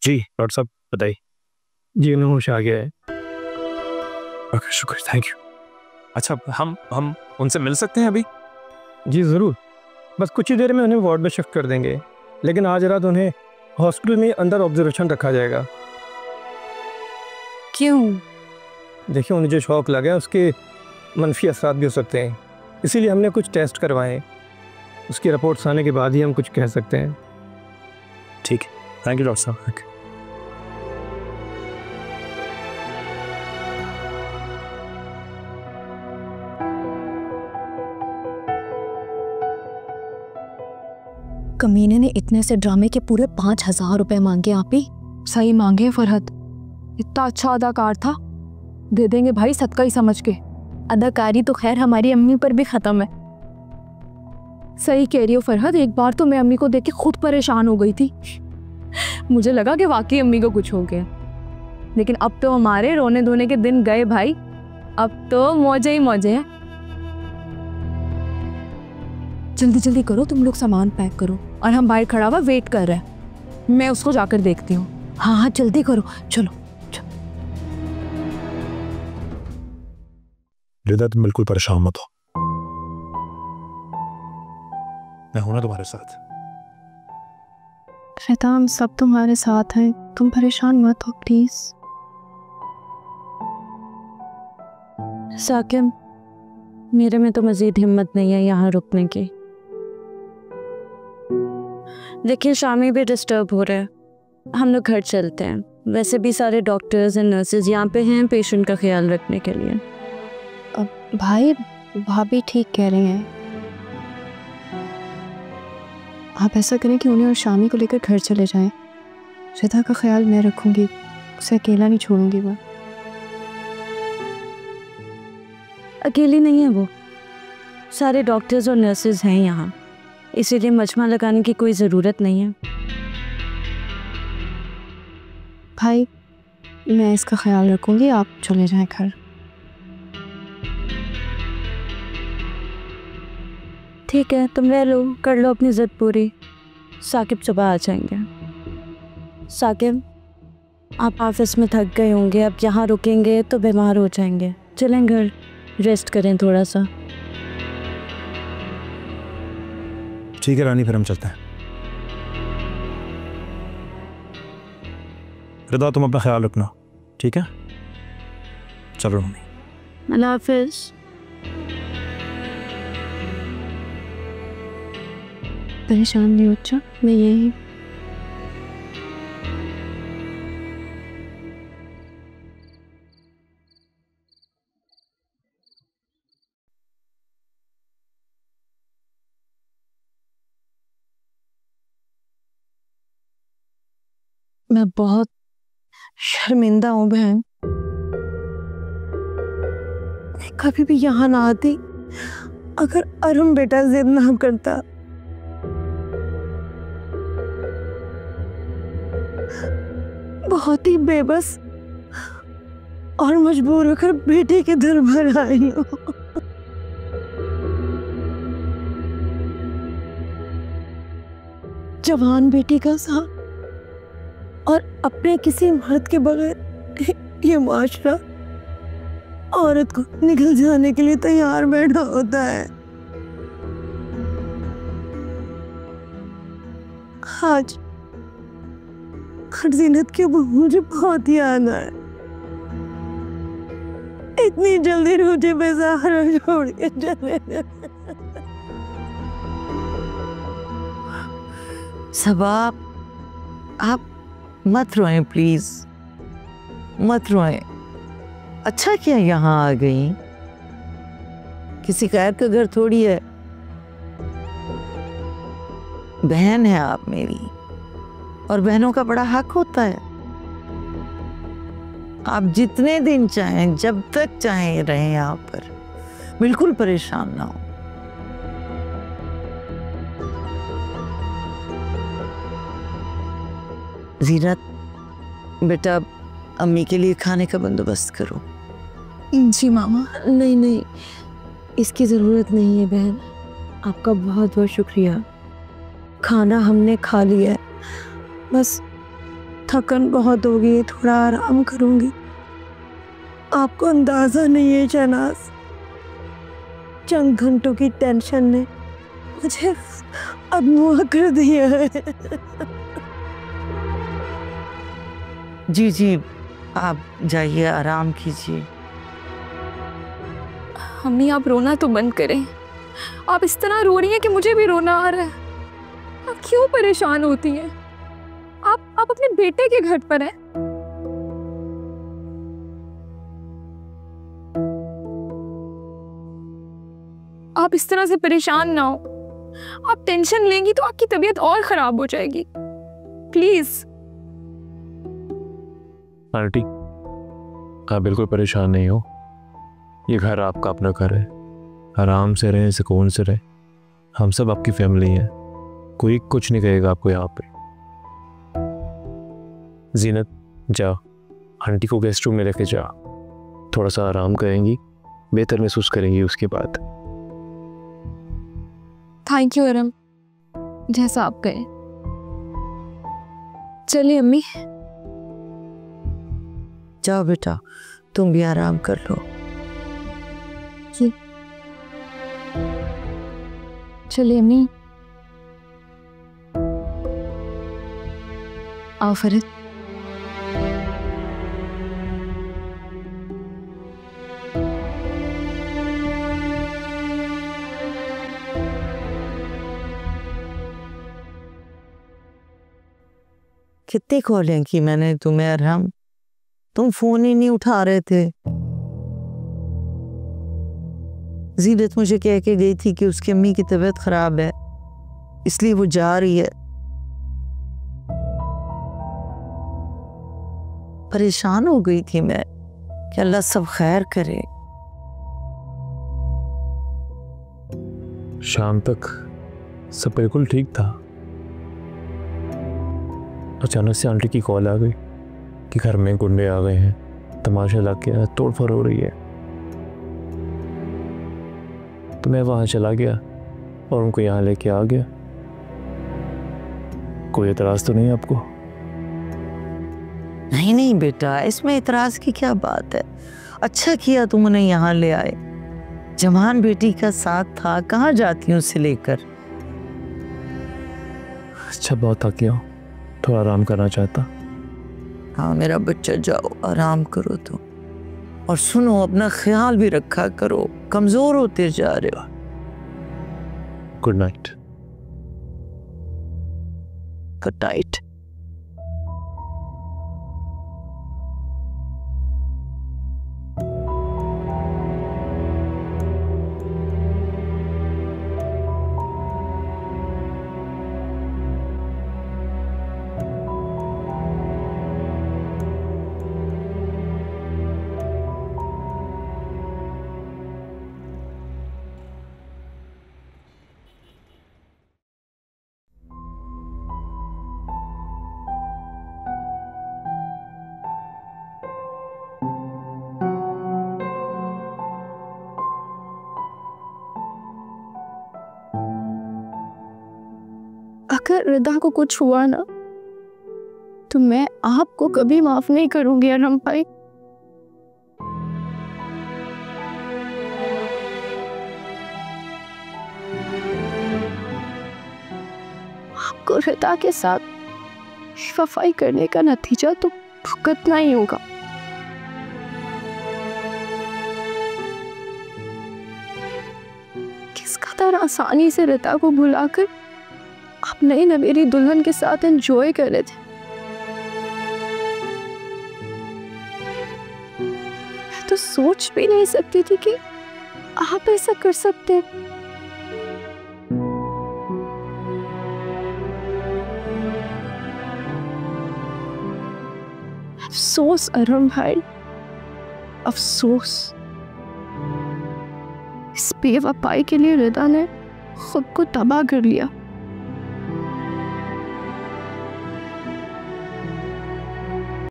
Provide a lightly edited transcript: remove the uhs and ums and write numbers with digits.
जी doctor साहब बताइए। जी उन्हें होश आ गया है। ओके शुक्र, थैंक यू। अच्छा हम उनसे मिल सकते हैं अभी? जी ज़रूर, बस कुछ ही देर में उन्हें वार्ड में शिफ्ट कर देंगे, लेकिन आज रात उन्हें हॉस्पिटल में अंदर ऑब्जर्वेशन रखा जाएगा। क्यों? देखिए उन्हें जो शौक लगा है उसके मनफी असरात भी हो सकते हैं, इसीलिए हमने कुछ टेस्ट करवाए। उसकी रिपोर्ट्स आने के बाद ही हम कुछ कह सकते हैं। ठीक है, थैंक यू डॉक्टर साहब। कमीने ने इतने से ड्रामे के पूरे 5,000 रुपए मांगे। आप ही सही मांगे फरहत, इतना अच्छा अदाकार था, दे देंगे भाई सदका ही समझ के। अदाकारी तो खैर हमारी अम्मी पर भी खत्म है। सही कह रही हो फरहत, एक बार तो मैं अम्मी को देख के खुद परेशान हो गई थी। मुझे लगा कि वाकई अम्मी को कुछ हो गया, लेकिन अब तो हमारे रोने धोने के दिन गए भाई। अब तो मौजे ही मौजे हैं। जल्दी जल्दी करो, तुम लोग सामान पैक करो, और हम बाहर खड़ा हुआ वेट कर रहे हैं। मैं उसको जाकर देखती हूँ। हाँ हाँ जल्दी करो, चलो। लिदा तुम बिल्कुल परेशान मत हो, मैं हूं ना तुम्हारे साथ। श्वेता हम सब तुम्हारे साथ हैं, तुम परेशान मत हो प्लीज। साकिब मेरे में तो मजीद हिम्मत नहीं है यहाँ रुकने की। देखिए शामी भी डिस्टर्ब हो रहा है, हम लोग घर चलते हैं। वैसे भी सारे डॉक्टर्स एंड नर्सेज यहाँ पे हैं पेशेंट का ख्याल रखने के लिए। भाई भाभी ठीक कह रही हैं, आप ऐसा करें कि उन्हें और शामी को लेकर घर चले जाएं। श्वेता का ख्याल मैं रखूंगी, उसे अकेला नहीं छोड़ूंगी। मैं अकेली नहीं है, वो सारे डॉक्टर्स और नर्सेज हैं यहाँ, इसीलिए मजमा लगाने की कोई ज़रूरत नहीं है। भाई मैं इसका ख्याल रखूंगी, आप चले जाएं घर। ठीक है, तुम रह लो, कर लो अपनी ज़िद पूरी। साकिब सुबह आ जाएंगे। साकिब आप ऑफिस में थक गए होंगे, अब यहाँ रुकेंगे तो बीमार हो जाएंगे। चलें घर, रेस्ट करें थोड़ा सा। ठीक है रानी, फिर हम चलते हैं। रिदा तुम अपना ख्याल रखना, ठीक है? चलो मम्मी। अल्लाह हाफिज़। परेशान नहीं हो, अच्छा मैं यही। मैं बहुत शर्मिंदा हूँ बहन, मैं कभी भी यहाँ ना आती अगर अरुण बेटा जिद ना करता। बहुत ही बेबस और मजबूर होकर बेटे के दर भर आई हूँ। जवान बेटी का साथ और अपने किसी मर्द के बगैर ये माशरा औरत को निकल जाने के लिए तैयार बैठा होता है। आज जीनत की मुझे बहुत याद आया। इतनी जल्दी मुझे बेसहारा छोड़ के चले गए। सबा आप मत रोएं प्लीज, मत रोएं। अच्छा किया यहाँ आ गई, किसी गैर का घर थोड़ी है। बहन है आप मेरी, और बहनों का बड़ा हक होता है। आप जितने दिन चाहें, जब तक चाहें रहें यहाँ पर, बिल्कुल परेशान ना हो। जीनत बेटा अम्मी के लिए खाने का बंदोबस्त करो। जी मामा। नहीं नहीं, इसकी ज़रूरत नहीं है बहन, आपका बहुत बहुत शुक्रिया। खाना हमने खा लिया है, बस थकन बहुत होगी, थोड़ा आराम करूंगी। आपको अंदाजा नहीं है शहनाज, चंद घंटों की टेंशन ने मुझे अगवा कर दिया है। जी जी, आप जाइए, आराम कीजिए। अम्मी आप रोना तो बंद करें। आप इस तरह रो रही हैं कि मुझे भी रोना आ रहा है। आप क्यों परेशान होती हैं? आप अपने बेटे के घर पर हैं। आप इस तरह से परेशान ना हो। आप टेंशन लेंगी तो आपकी तबीयत और खराब हो जाएगी। प्लीज। आंटी, आप बिल्कुल परेशान नहीं हो। ये घर आपका अपना घर है। आराम से रहें, सुकून से रहें। हम सब आपकी फैमिली हैं। कोई कुछ नहीं कहेगा आपको यहाँ पे। जीनत, जाओ आंटी को गेस्ट रूम में लेके जाओ। थोड़ा सा आराम करेंगी, बेहतर महसूस करेंगी उसके बाद। थैंक यू अरम, जैसा आप कहें। चलिए अम्मी। जाओ बेटा, तुम भी आराम कर लो। चलिए अम्मी। आओ फरीद। कितनी कॉलें की मैंने तुम्हें अरहम, तुम फोन ही नहीं उठा रहे थे। जीनत मुझे कह के गई थी कि उसकी अम्मी की तबीयत खराब है, इसलिए वो जा रही है। परेशान हो गई थी मैं कि अल्लाह सब खैर करे। शाम तक सब बिल्कुल ठीक था। अचानक से आंटी की कॉल आ गई कि घर में गुंडे आ गए हैं, तमाशा लग गया, तोड़फोड़ हो रही है। तो मैं वहाँ चला गया और उनको यहाँ लेके आ गया। कोई एतराज़ तो नहीं आपको? नहीं नहीं बेटा, इसमें इतराज की क्या बात है। अच्छा किया तुम उन्हें यहाँ ले आए। जवान बेटी का साथ था, कहाँ जाती हूँ उसे लेकर। अच्छा, बहुत थक गया हूँ, थोड़ा आराम करना चाहता। हाँ मेरा बच्चा, जाओ आराम करो तुम। और सुनो, अपना ख्याल भी रखा करो, कमजोर होते जा रहे हो। Good night. Good night. अगर रिदा को कुछ हुआ ना तो मैं आपको कभी माफ नहीं करूंगी अरम भाई। आपको रिदा के साथ वफाई करने का नतीजा तो भुगतना ही होगा। किस कदर आसानी से रिदा को भुलाकर आप नई नवेली दुल्हन के साथ एंजॉय कर रहे थे। मैं तो सोच भी नहीं सकती थी कि आप ऐसा कर सकते हैं। अफसोस अरुण भाई, अफसोस। इस बेवफाई के लिए रिदा ने खुद को तबाह कर लिया।